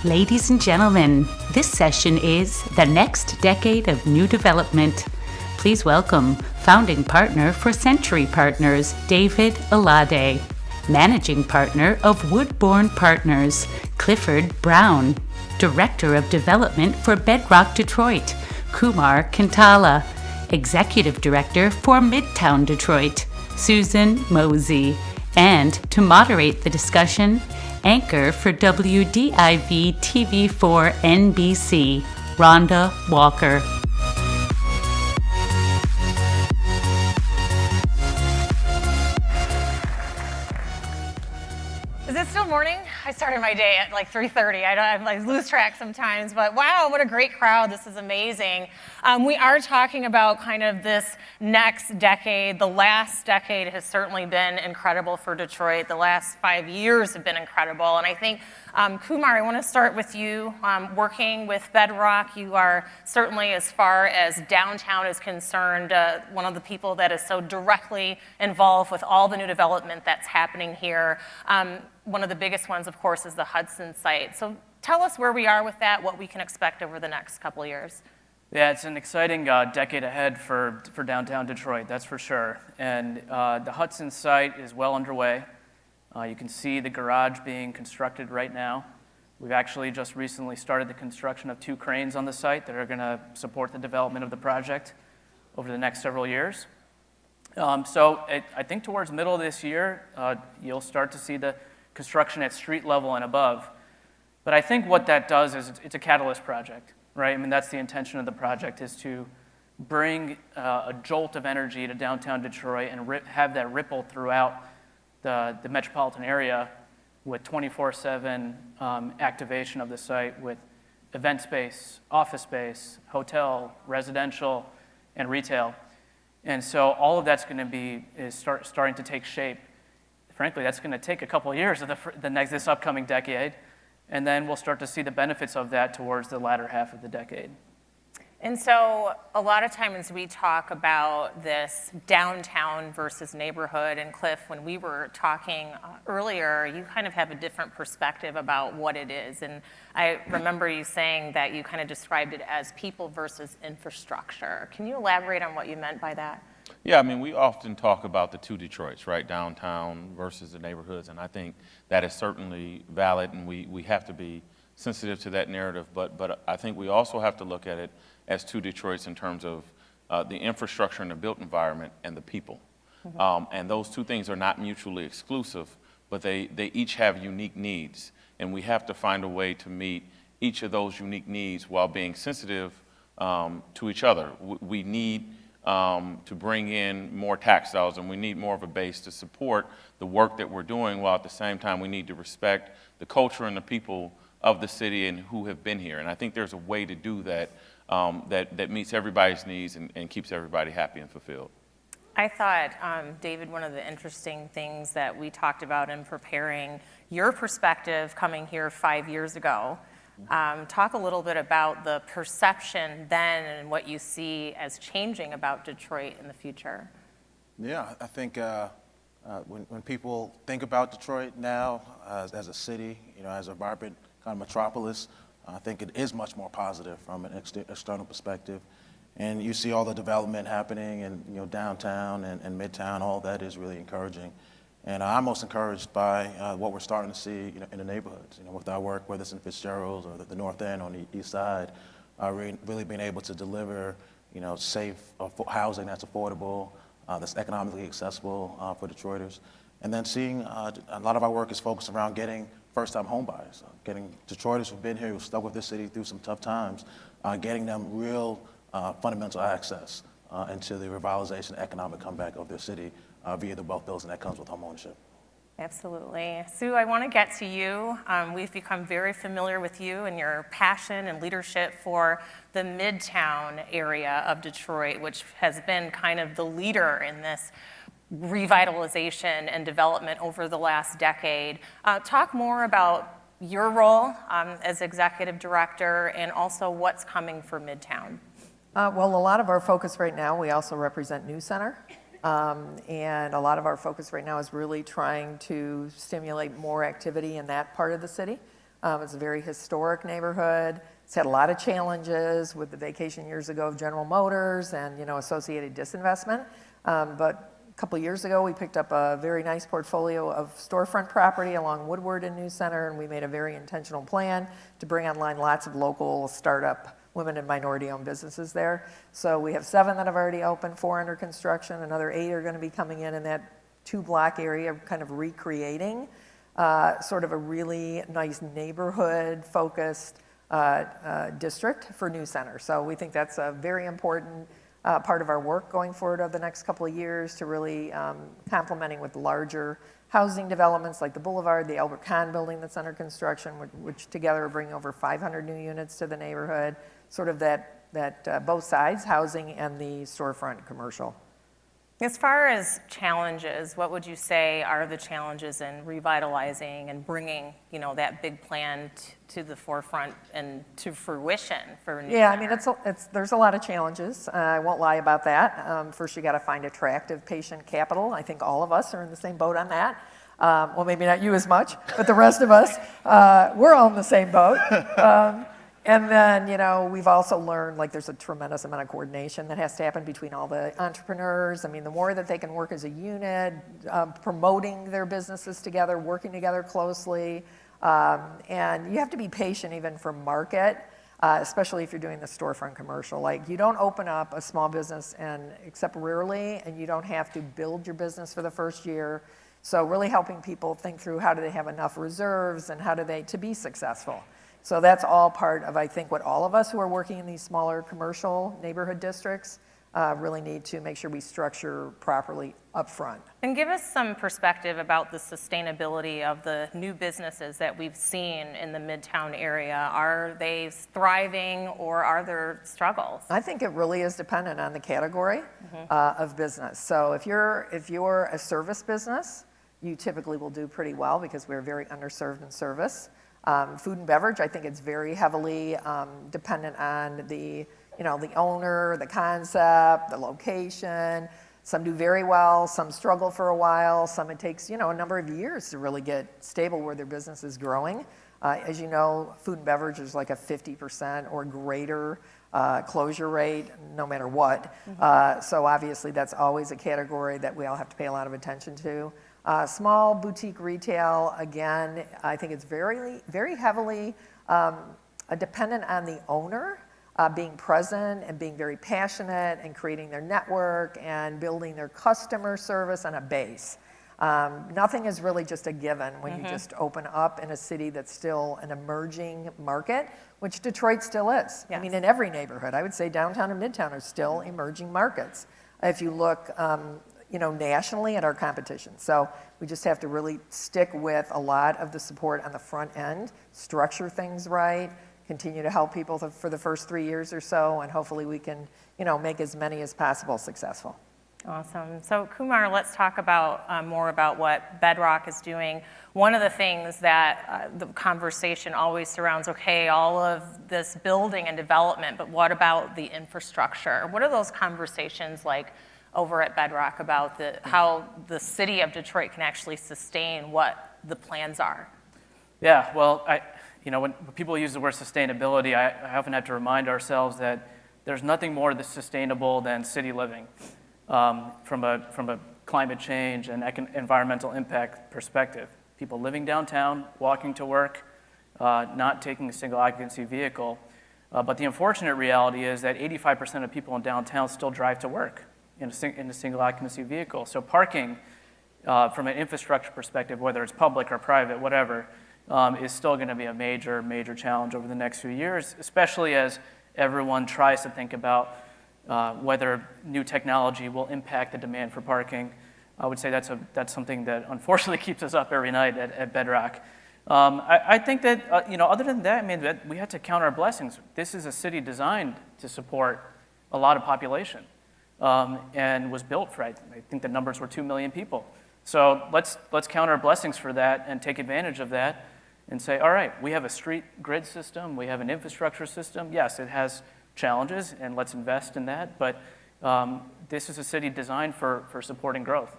Ladies and gentlemen, this session is The Next Decade of New Development. Please welcome founding partner for Century Partners, David Alade, managing partner of Woodborn Partners, Clifford Brown, director of development for Bedrock Detroit, Kumar Kintala, executive director for Midtown Detroit, Susan Mosey, and to moderate the discussion, anchor for WDIV-TV for NBC, Rhonda Walker. Is it still morning? I started my day at like 3:30. I lose track sometimes, but wow, what a great crowd. This is amazing. We are talking about kind of this next decade. The last decade has certainly been incredible for Detroit. The last 5 years have been incredible. And I think, Kumar, I want to start with you. Working with Bedrock, you are certainly, as far as downtown is concerned, one of the people that is so directly involved with all the new development that's happening here. One of the biggest ones, of course, is the Hudson Site. So tell us where we are with that, what we can expect over the next couple of years. Yeah, it's an exciting decade ahead for downtown Detroit, that's for sure. And the Hudson Site is well underway. You can see the garage being constructed right now. We've actually just recently started the construction of 2 cranes on the site that are going to support the development of the project over the next several years. I think towards the middle of this year, you'll start to see the construction at street level and above. But I think what that does is it's a catalyst project, right? I mean, that's the intention of the project, is to bring a jolt of energy to downtown Detroit and have that ripple throughout the metropolitan area with 24/7 activation of the site with event space, office space, hotel, residential, and retail. And so all of that's going to be starting to take shape. Frankly, that's going to take a couple of years of this upcoming decade, and then we'll start to see the benefits of that towards the latter half of the decade. And so a lot of times we talk about this downtown versus neighborhood. And Cliff, when we were talking earlier, you kind of have a different perspective about what it is. And I remember you saying that you kind of described it as people versus infrastructure. Can you elaborate on what you meant by that? Yeah, I mean, we often talk about the 2 Detroits, right? Downtown versus the neighborhoods, and I think that is certainly valid, and we have to be sensitive to that narrative, but I think we also have to look at it as 2 Detroits in terms of the infrastructure and the built environment and the people. Mm-hmm. And those 2 things are not mutually exclusive, but they each have unique needs, and we have to find a way to meet each of those unique needs while being sensitive to each other. We need to bring in more tax dollars, and we need more of a base to support the work that we're doing, while at the same time we need to respect the culture and the people of the city and who have been here. And I think there's a way to do that that meets everybody's needs and keeps everybody happy and fulfilled. I thought, David, one of the interesting things that we talked about in preparing your perspective coming here 5 years ago, talk a little bit about the perception then and what you see as changing about Detroit in the future. Yeah, I think when people think about Detroit now as a city, as a vibrant kind of metropolis, I think it is much more positive from an external perspective. And you see all the development happening in downtown and Midtown, all that is really encouraging. And I'm most encouraged by what we're starting to see in the neighborhoods, with our work, whether it's in Fitzgerald's or the North End on the East Side, really being able to deliver safe housing that's affordable, that's economically accessible for Detroiters. And then seeing a lot of our work is focused around getting first-time home buyers, getting Detroiters who've been here, who've stuck with this city through some tough times, getting them real fundamental access into the revitalization and economic comeback of their city via the wealth building that comes with home ownership. Absolutely. Sue, I want to get to you. We've become very familiar with you and your passion and leadership for the Midtown area of Detroit, which has been kind of the leader in this revitalization and development over the last decade. Talk more about your role as executive director and also what's coming for Midtown. Well, a lot of our focus right now, we also represent New Center. And a lot of our focus right now is really trying to stimulate more activity in that part of the city. It's a very historic neighborhood. It's had a lot of challenges with the vacation years ago of General Motors and, associated disinvestment. But a couple years ago, we picked up a very nice portfolio of storefront property along Woodward and New Center, and we made a very intentional plan to bring online lots of local startup women and minority-owned businesses there. So we have 7 that have already opened, 4 under construction, another 8 are going to be coming in that 2-block area, kind of recreating sort of a really nice neighborhood-focused district for New Center. So we think that's a very important part of our work going forward over the next couple of years to really complementing with larger housing developments like the Boulevard, the Albert Kahn building that's under construction, which together are bringing over 500 new units to the neighborhood, sort of that both sides, housing and the storefront commercial. As far as challenges, what would you say are the challenges in revitalizing and bringing, that big plan to the forefront and to fruition for New Yeah, Center? there's a lot of challenges. I won't lie about that. First, you got to find attractive patient capital. I think all of us are in the same boat on that. Well, maybe not you as much, but the rest of us, we're all in the same boat. And then, we've also learned there's a tremendous amount of coordination that has to happen between all the entrepreneurs. The more that they can work as a unit, promoting their businesses together, working together closely. And you have to be patient even for market, especially if you're doing the storefront commercial. You don't open up a small business except rarely, and you don't have to build your business for the first year. So really helping people think through how do they have enough reserves and how do they to be successful. So that's all part of, I think, what all of us who are working in these smaller commercial neighborhood districts really need to make sure we structure properly up front. And give us some perspective about the sustainability of the new businesses that we've seen in the Midtown area. Are they thriving or are there struggles? I think it really is dependent on the category of business. So if you're a service business, you typically will do pretty well because we're very underserved in service. Food and beverage, I think it's very heavily dependent on the owner, the concept, the location. Some do very well, some struggle for a while, some it takes, a number of years to really get stable where their business is growing. As you know, food and beverage is like a 50% or greater closure rate, no matter what. So obviously that's always a category that we all have to pay a lot of attention to. Small boutique retail, again, I think it's very, very heavily dependent on the owner being present and being very passionate and creating their network and building their customer service on a base. Nothing is really just a given when you just open up in a city that's still an emerging market, which Detroit still is. Yes. In every neighborhood, I would say downtown and midtown are still emerging markets. If you look nationally at our competition. So we just have to really stick with a lot of the support on the front end, structure things right, continue to help people for the first 3 years or so, and hopefully we can, make as many as possible successful. Awesome. So Kumar, let's talk about more about what Bedrock is doing. One of the things that the conversation always surrounds, okay, all of this building and development, but what about the infrastructure? What are those conversations like over at Bedrock about how the city of Detroit can actually sustain what the plans are? Yeah, well, when people use the word sustainability, I often have to remind ourselves that there's nothing more that's sustainable than city living from a climate change and environmental impact perspective. People living downtown, walking to work, not taking a single occupancy vehicle. But the unfortunate reality is that 85% of people in downtown still drive to work in a single occupancy vehicle. So parking, from an infrastructure perspective, whether it's public or private, whatever, is still going to be a major, major challenge over the next few years, especially as everyone tries to think about whether new technology will impact the demand for parking. I would say that's something that unfortunately keeps us up every night at Bedrock. I think that, other than that, we had to count our blessings. This is a city designed to support a lot of population. And was built for, I think the numbers were 2 million people. So let's count our blessings for that and take advantage of that and say, all right, we have a street grid system, we have an infrastructure system. Yes, it has challenges, and let's invest in that, but this is a city designed for supporting growth.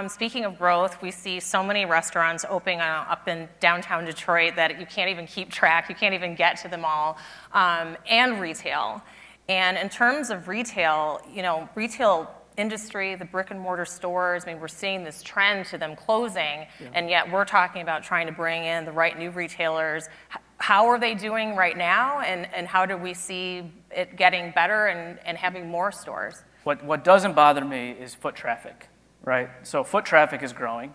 Speaking of growth, we see so many restaurants opening up in downtown Detroit that you can't even keep track, you can't even get to them all, and retail. And in terms of retail, retail industry, the brick and mortar stores, we're seeing this trend to them closing, and yet we're talking about trying to bring in the right new retailers. How are they doing right now, and how do we see it getting better and having more stores? What doesn't bother me is foot traffic, right? So foot traffic is growing,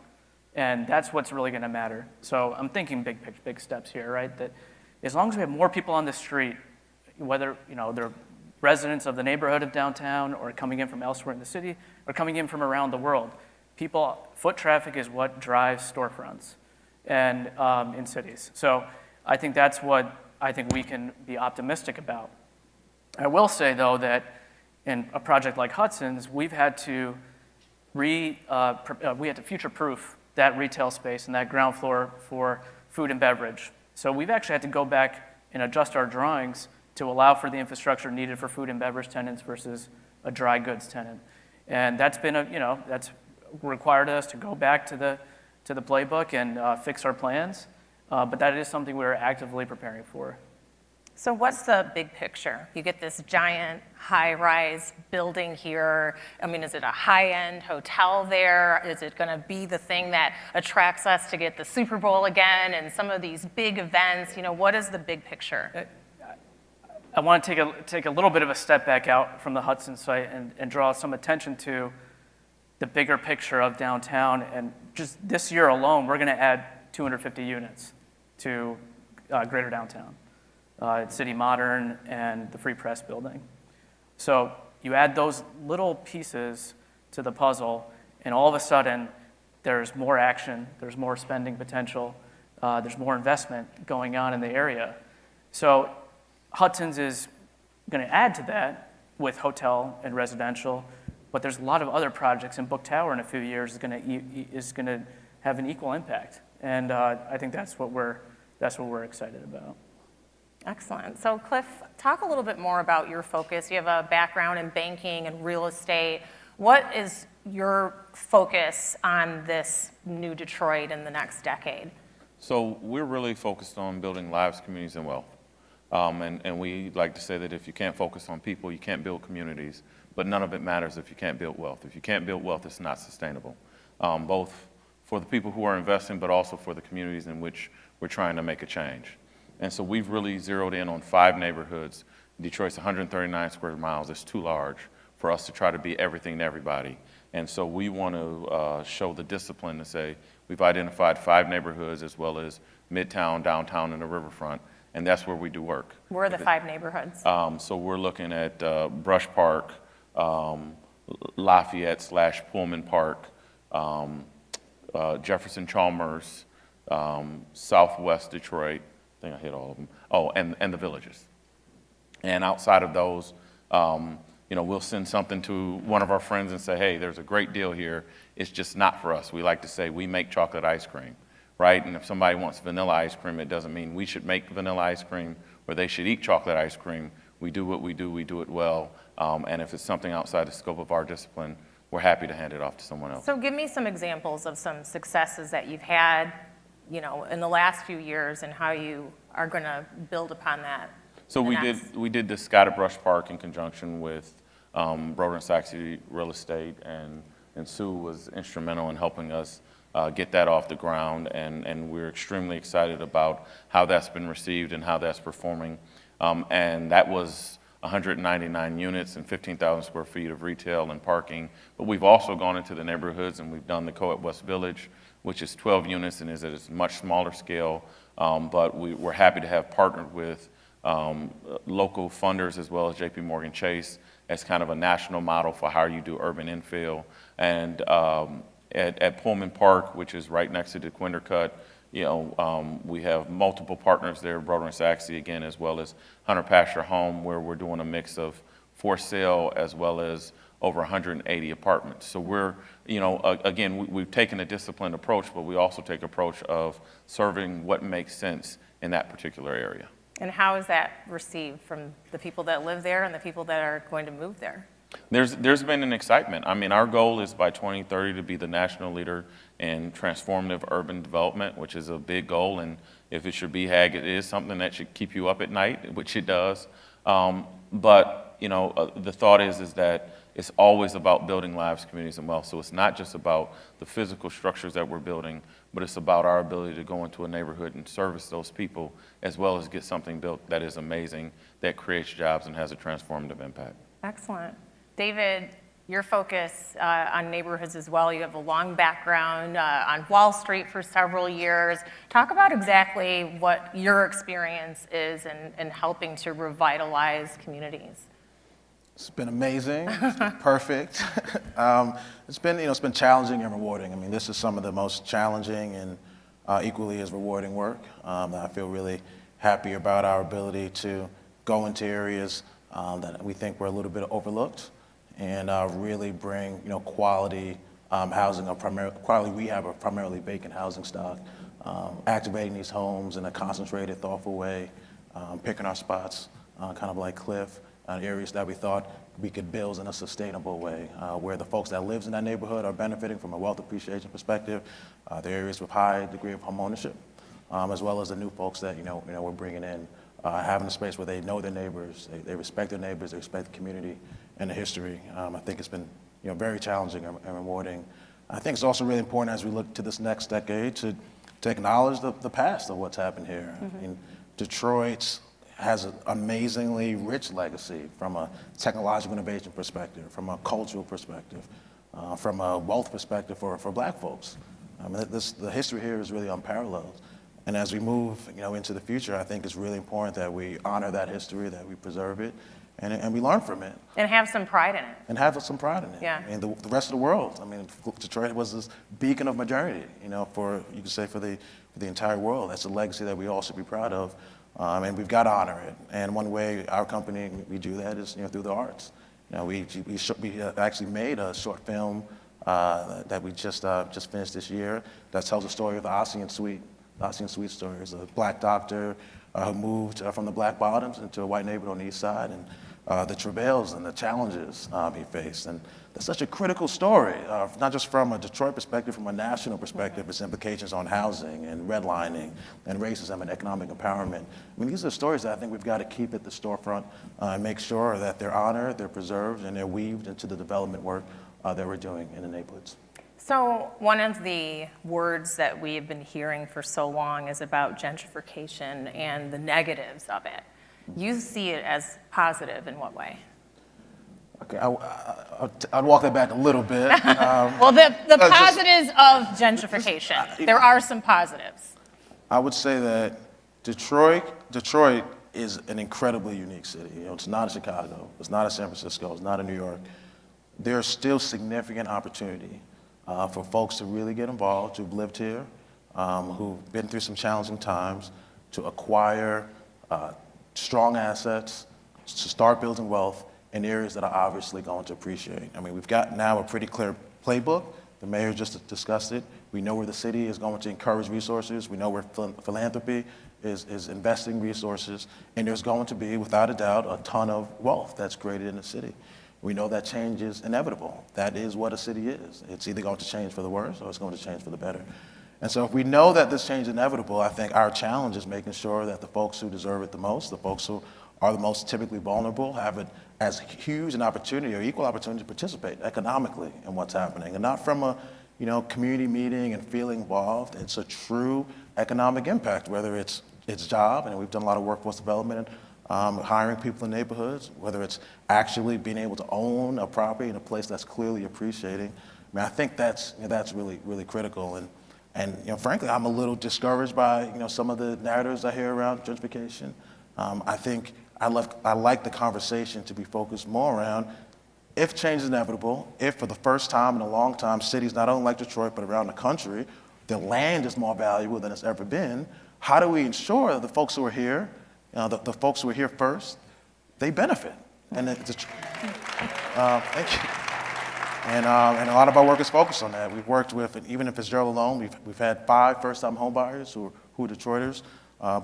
and that's what's really going to matter. So I'm thinking big steps here, right? That as long as we have more people on the street, whether they're residents of the neighborhood of downtown or coming in from elsewhere in the city or coming in from around the world, foot traffic is what drives storefronts and in cities. So I think that's what I think we can be optimistic about. I will say, though, that in a project like Hudson's, we've had to future-proof that retail space and that ground floor for food and beverage. So we've actually had to go back and adjust our drawings to allow for the infrastructure needed for food and beverage tenants versus a dry goods tenant. And that's been that's required us to go back to the playbook and fix our plans. But that is something we're actively preparing for. So what's the big picture? You get this giant high-rise building here. Is it a high-end hotel there? Is it going to be the thing that attracts us to get the Super Bowl again and some of these big events? What is the big picture? I want to take a little bit of a step back out from the Hudson site and draw some attention to the bigger picture of downtown. And just this year alone, we're going to add 250 units to greater downtown. City Modern and the Free Press building. So you add those little pieces to the puzzle, and all of a sudden, there's more action, there's more spending potential, there's more investment going on in the area. So Hudson's is going to add to that with hotel and residential, but there's a lot of other projects, and Book Tower in a few years is going to have an equal impact, and I think that's what we're excited about. Excellent. So Cliff, talk a little bit more about your focus. You have a background in banking and real estate. What is your focus on this new Detroit in the next decade? So we're really focused on building lives, communities, and wealth. And we like to say that if you can't focus on people, you can't build communities, but none of it matters if you can't build wealth. If you can't build wealth, it's not sustainable, both for the people who are investing, but also for the communities in which we're trying to make a change. And so we've really zeroed in on 5 neighborhoods. Detroit's 139 square miles. It's too large for us to try to be everything to everybody. And so we want to show the discipline to say we've identified 5 neighborhoods as well as Midtown, downtown, and the riverfront, and that's where we do work. Where are the 5 neighborhoods? So we're looking at Brush Park, Lafayette/Pullman Park, Jefferson Chalmers, Southwest Detroit. I think I hit all of them. Oh, and the villages. And outside of those, we'll send something to one of our friends and say, hey, there's a great deal here. It's just not for us. We like to say we make chocolate ice cream, right? And if somebody wants vanilla ice cream, it doesn't mean we should make vanilla ice cream or they should eat chocolate ice cream. We do what we do it well. And if it's something outside the scope of our discipline, we're happy to hand it off to someone else. So give me some examples of some successes that you've had in the last few years and how you are going to build upon that. So we did the Scott at Brush Park in conjunction with Broder & Saxey Real Estate, and Sue was instrumental in helping us get that off the ground, and we're extremely excited about how that's been received and how that's performing. And that was 199 units and 15,000 square feet of retail and parking. But we've also gone into the neighborhoods and we've done the Co-op West Village, which is 12 units and is at a much smaller scale. But we're happy to have partnered with local funders as well as JP Morgan Chase as kind of a national model for how you do urban infill. And at Pullman Park, which is right next to the Quinder Cut, we have multiple partners there, Broder & Saxey again, as well as Hunter Pasture Home, where we're doing a mix of for sale as well as over 180 apartments. So we're, again, we've taken a disciplined approach, but we also take approach of serving what makes sense in that particular area. And how is that received from the people that live there and the people that are going to move there? There's been an excitement. I mean, our goal is by 2030 to be the national leader in transformative urban development, which is a big goal. And if it should be HAG, it is something that should keep you up at night, which it does. But the thought is that it's always about building lives, communities, and wealth. So it's not just about the physical structures that we're building, but it's about our ability to go into a neighborhood and service those people, as well as get something built that is amazing, that creates jobs and has a transformative impact. Excellent. David, your focus on neighborhoods as well. You have a long background on Wall Street for several years. Talk about exactly what your experience is in helping to revitalize communities. It's been amazing. It's been perfect. It's been challenging and rewarding. I mean, this is some of the most challenging and equally as rewarding work. I feel really happy about our ability to go into areas that we think were a little bit overlooked and really bring quality housing, quality rehab of primarily vacant housing stock, activating these homes in a concentrated, thoughtful way, picking our spots, kind of like Cliff, areas that we thought we could build in a sustainable way, where the folks that lives in that neighborhood are benefiting from a wealth appreciation perspective, the areas with high degree of home ownership, as well as the new folks that we're bringing in, having a space where they know their neighbors, they respect their neighbors, they respect the community and the history. I think it's been very challenging and rewarding. I think it's also really important as we look to this next decade to acknowledge the past of what's happened here. Mm-hmm. I mean, Detroit has an amazingly rich legacy from a technological innovation perspective, from a cultural perspective, from a wealth perspective for Black folks. I mean, the history here is really unparalleled. And as we move into the future, I think it's really important that we honor that history, that we preserve it, and we learn from it. And have some pride in it. And have some pride in it. Yeah. I mean, the rest of the world. I mean, Detroit was this beacon of modernity, for the entire world. That's a legacy that we all should be proud of. And we've got to honor it. And one way our company, we do that is through the arts. We actually made a short film that we just finished this year that tells the story of the Ossian Suite. The Ossian Suite story is a Black doctor who moved from the Black Bottoms into a white neighborhood on the east side, and the travails and the challenges he faced. And that's such a critical story, not just from a Detroit perspective, from a national perspective, its implications on housing and redlining and racism and economic empowerment. I mean, these are stories that I think we've got to keep at the storefront and make sure that they're honored, they're preserved, and they're weaved into the development work that we're doing in the neighborhoods. So one of the words that we have been hearing for so long is about gentrification and the negatives of it. You see it as positive in what way? Okay, I'd walk that back a little bit. Well, the positives of gentrification. There are some positives. I would say that Detroit is an incredibly unique city. It's not a Chicago, it's not a San Francisco, it's not a New York. There's still significant opportunity for folks to really get involved, who've lived here, who've been through some challenging times, to acquire strong assets, to start building wealth in areas that are obviously going to appreciate. I mean, we've got now a pretty clear playbook. The mayor just discussed it. We know where the city is going to encourage resources. We know where philanthropy is investing resources. And there's going to be, without a doubt, a ton of wealth that's created in the city. We know that change is inevitable. That is what a city is. It's either going to change for the worse or it's going to change for the better. And so if we know that this change is inevitable, I think our challenge is making sure that the folks who deserve it the most, the folks who are the most typically vulnerable, have it as huge an opportunity or equal opportunity to participate economically in what's happening. And not from a community meeting and feeling involved. It's a true economic impact, whether it's job, and we've done a lot of workforce development, hiring people in neighborhoods, whether it's actually being able to own a property in a place that's clearly appreciating. I mean, I think that's really, really critical. And frankly, I'm a little discouraged by some of the narratives I hear around gentrification. I think I like the conversation to be focused more around, if change is inevitable, if for the first time in a long time, cities not only like Detroit but around the country, their land is more valuable than it's ever been, how do we ensure that the folks who are here, the folks who are here first, they benefit? And thank you. And a lot of our work is focused on that. We've worked with, and even in Fitzgerald alone, we've had 5 first-time homebuyers who are Detroiters,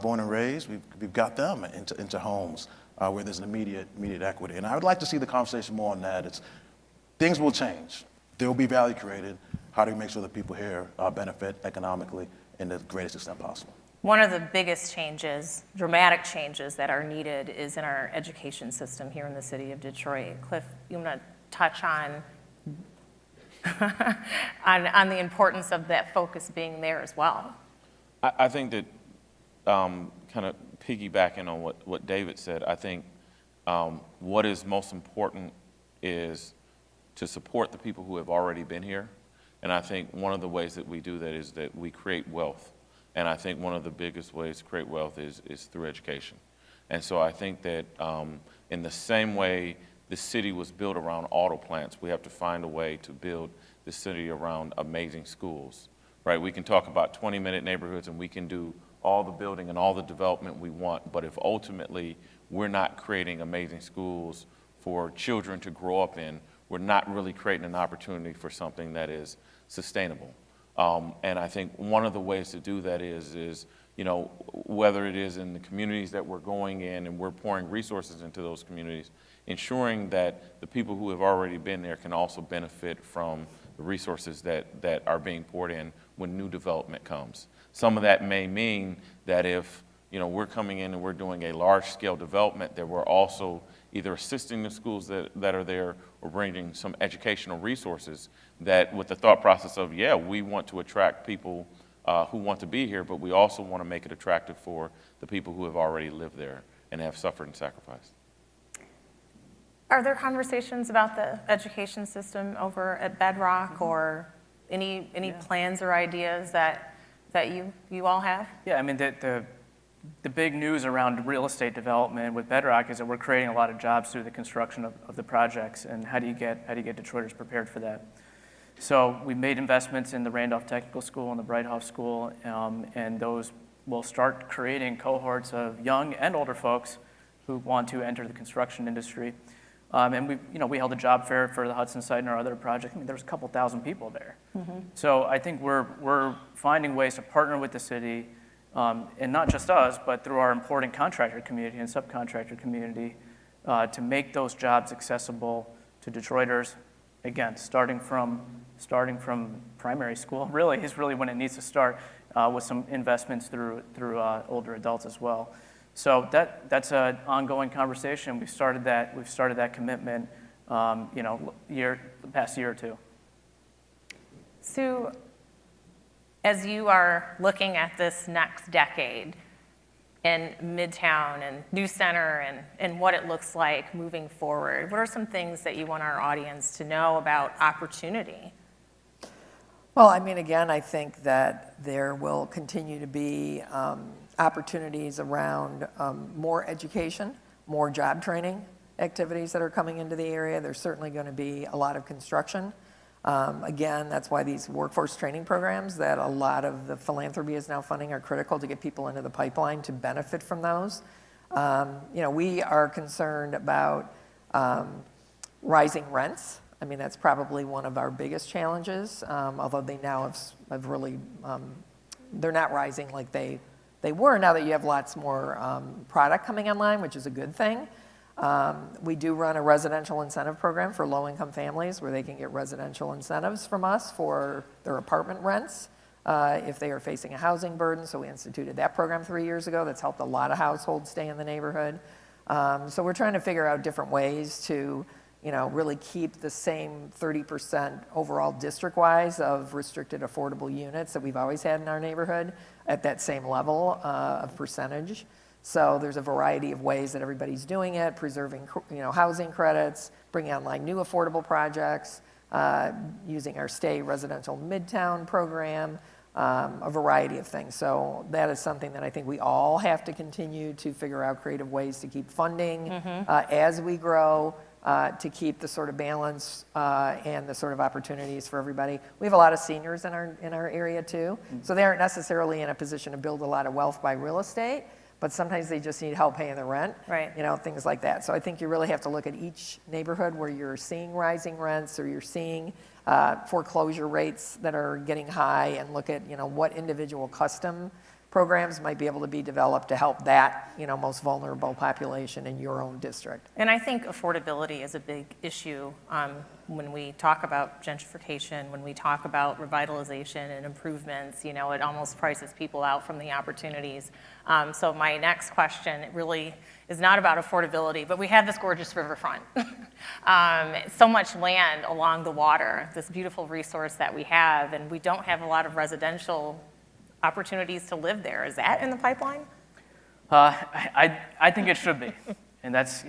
born and raised. We've got them into homes. where there's an immediate equity. And I would like to see the conversation more on that. Things will change. There will be value created. How do we make sure that people here benefit economically in the greatest extent possible? One of the biggest changes, dramatic changes that are needed is in our education system here in the city of Detroit. Cliff, you want to touch on on the importance of that focus being there as well? I think that kind of piggybacking on what David said, I think what is most important is to support the people who have already been here. And I think one of the ways that we do that is that we create wealth. And I think one of the biggest ways to create wealth is through education. And so I think that in the same way the city was built around auto plants, we have to find a way to build the city around amazing schools, right? We can talk about 20-minute neighborhoods and we can do all the building and all the development we want, but if ultimately we're not creating amazing schools for children to grow up in, we're not really creating an opportunity for something that is sustainable. And I think one of the ways to do that is whether it is in the communities that we're going in and we're pouring resources into those communities, ensuring that the people who have already been there can also benefit from the resources that are being poured in when new development comes. Some of that may mean that if we're coming in and we're doing a large-scale development, that we're also either assisting the schools that are there or bringing some educational resources that with the thought process of, we want to attract people who want to be here, but we also want to make it attractive for the people who have already lived there and have suffered and sacrificed. Are there conversations about the education system over at Bedrock or any plans or ideas that you all have? Yeah, I mean, the big news around real estate development with Bedrock is that we're creating a lot of jobs through the construction of the projects, and how do you get Detroiters prepared for that? So we made investments in the Randolph Technical School and the Breithoff School, and those will start creating cohorts of young and older folks who want to enter the construction industry. And we held a job fair for the Hudson Site and our other project. I mean, there was a couple thousand people there. Mm-hmm. So I think we're finding ways to partner with the city, and not just us, but through our important contractor community and subcontractor community, to make those jobs accessible to Detroiters. Again, starting from primary school is really when it needs to start, with some investments through older adults as well. So that's an ongoing conversation. We've started that commitment, the past year or two. So, as you are looking at this next decade in Midtown and New Center and what it looks like moving forward, what are some things that you want our audience to know about opportunity? Well, I mean, again, I think that there will continue to be opportunities around more education, more job training activities that are coming into the area. There's certainly going to be a lot of construction. Again, that's why these workforce training programs that a lot of the philanthropy is now funding are critical to get people into the pipeline to benefit from those. We are concerned about rising rents. I mean, that's probably one of our biggest challenges, although they now have really, they're not rising like they were now that you have lots more product coming online, which is a good thing. We do run a residential incentive program for low-income families where they can get residential incentives from us for their apartment rents if they are facing a housing burden. So we instituted that program 3 years ago. That's helped a lot of households stay in the neighborhood. So we're trying to figure out different ways to really keep the same 30% overall district-wise of restricted affordable units that we've always had in our neighborhood at that same level of percentage. So there's a variety of ways that everybody's doing it, preserving housing credits, bringing online new affordable projects, using our Stay Residential Midtown program, a variety of things. So that is something that I think we all have to continue to figure out creative ways to keep funding as we grow, to keep the sort of balance and the sort of opportunities for everybody. We have a lot of seniors in our area too, so they aren't necessarily in a position to build a lot of wealth by real estate, but sometimes they just need help paying the rent, right? Things like that. So I think you really have to look at each neighborhood where you're seeing rising rents or you're seeing foreclosure rates that are getting high, and look at what individual custom programs might be able to be developed to help that, most vulnerable population in your own district. And I think affordability is a big issue when we talk about gentrification, when we talk about revitalization and improvements. It almost prices people out from the opportunities. So my next question really is not about affordability, but we have this gorgeous riverfront. So much land along the water, this beautiful resource that we have, and we don't have a lot of residential opportunities to live there. Is that in the pipeline? I think it should be. And that's,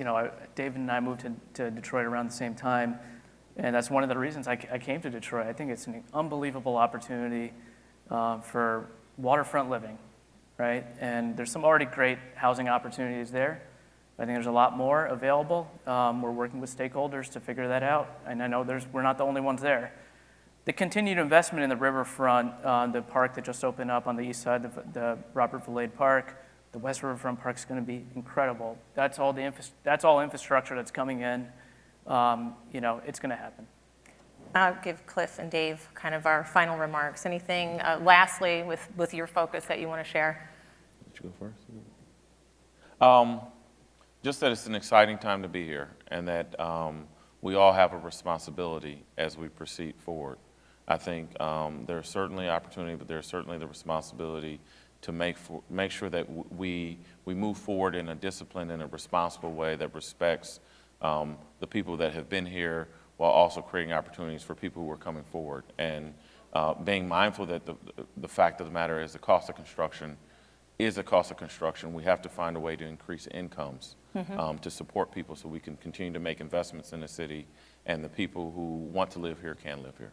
David and I moved to Detroit around the same time, and that's one of the reasons I came to Detroit. I think it's an unbelievable opportunity for waterfront living, right? And there's some already great housing opportunities there. I think there's a lot more available. We're working with stakeholders to figure that out, and I know we're not the only ones there. The continued investment in the riverfront, the park that just opened up on the east side, the Robert Alade Park, the West Riverfront Park is going to be incredible. That's all infrastructure that's coming in. It's going to happen. I'll give Cliff and Dave kind of our final remarks. Anything, lastly, with your focus that you want to share? Let you go first. Just that it's an exciting time to be here, and that we all have a responsibility as we proceed forward. I think there's certainly opportunity, but there's certainly the responsibility to make sure that we move forward in a disciplined and a responsible way that respects the people that have been here, while also creating opportunities for people who are coming forward. And being mindful that the fact of the matter is the cost of construction is a cost of construction. We have to find a way to increase incomes to support people so we can continue to make investments in the city, and the people who want to live here can live here.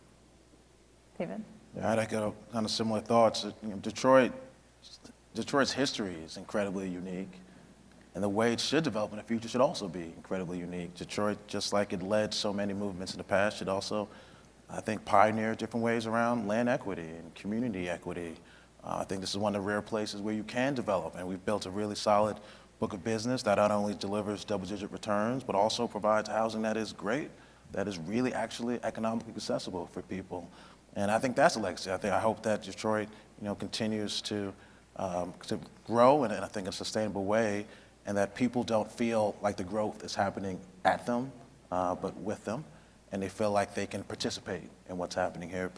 David? Yeah, I'd echo kind of similar thoughts. Detroit's history is incredibly unique, and the way it should develop in the future should also be incredibly unique. Detroit, just like it led so many movements in the past, should also, I think, pioneer different ways around land equity and community equity. I think this is one of the rare places where you can develop, and we've built a really solid book of business that not only delivers double-digit returns, but also provides housing that is great, that is really actually economically accessible for people. And I think that's a legacy. I hope that Detroit, continues to grow in, I think, a sustainable way, and that people don't feel like the growth is happening at them, but with them, and they feel like they can participate in what's happening here.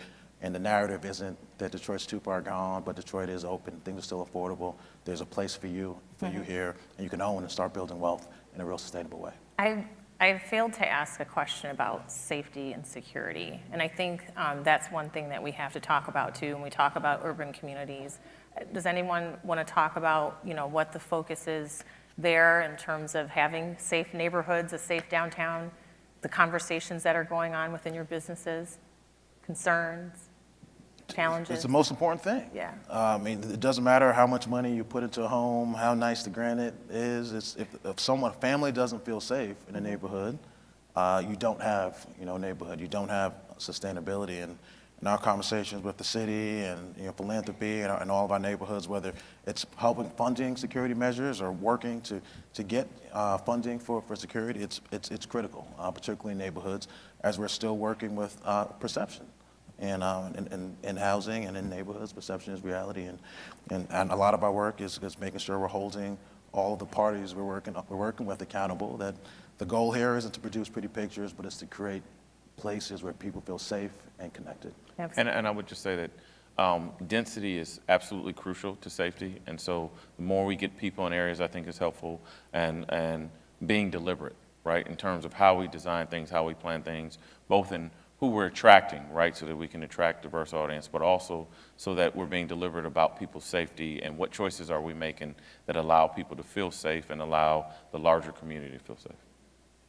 And the narrative isn't that Detroit's too far gone, but Detroit is open, things are still affordable, there's a place for you here, and you can own and start building wealth in a real sustainable way. I failed to ask a question about safety and security, and I think that's one thing that we have to talk about too when we talk about urban communities. Does anyone want to talk about what the focus is there in terms of having safe neighborhoods, a safe downtown, the conversations that are going on within your businesses, concerns, challenges? It's the most important thing. Yeah. It doesn't matter how much money you put into a home, how nice the granite is. If a family doesn't feel safe in a neighborhood, you don't have, neighborhood. You don't have sustainability. And in our conversations with the city and philanthropy and all of our neighborhoods, whether it's helping funding security measures or working to get funding for security, it's critical, particularly in neighborhoods, as we're still working with perception. And in housing and in neighborhoods, perception is reality, and a lot of our work is making sure we're holding all of the parties we're working with accountable. That the goal here isn't to produce pretty pictures, but it's to create places where people feel safe and connected. And I would just say that density is absolutely crucial to safety, and so the more we get people in areas, I think is helpful, and being deliberate, right, in terms of how we design things, how we plan things, both in who we're attracting, right, so that we can attract a diverse audience, but also so that we're being deliberate about people's safety and what choices are we making that allow people to feel safe and allow the larger community to feel safe.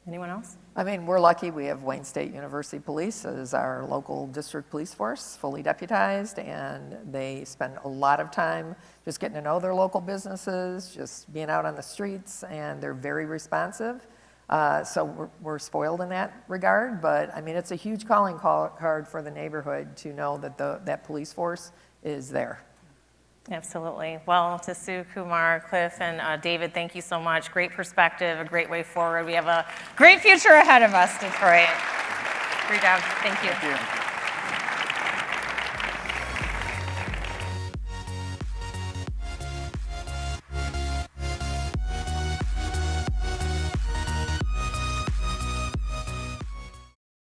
Anyone else? We're lucky we have Wayne State University Police as our local district police force, fully deputized, and they spend a lot of time just getting to know their local businesses, just being out on the streets, and they're very responsive. So we're spoiled in that regard, but it's a huge calling card for the neighborhood to know that that police force is there. Absolutely. Well, to Sue, Kumar, Cliff, and David, thank you so much. Great perspective, a great way forward. We have a great future ahead of us, Detroit. Great job. Thank you. Thank you.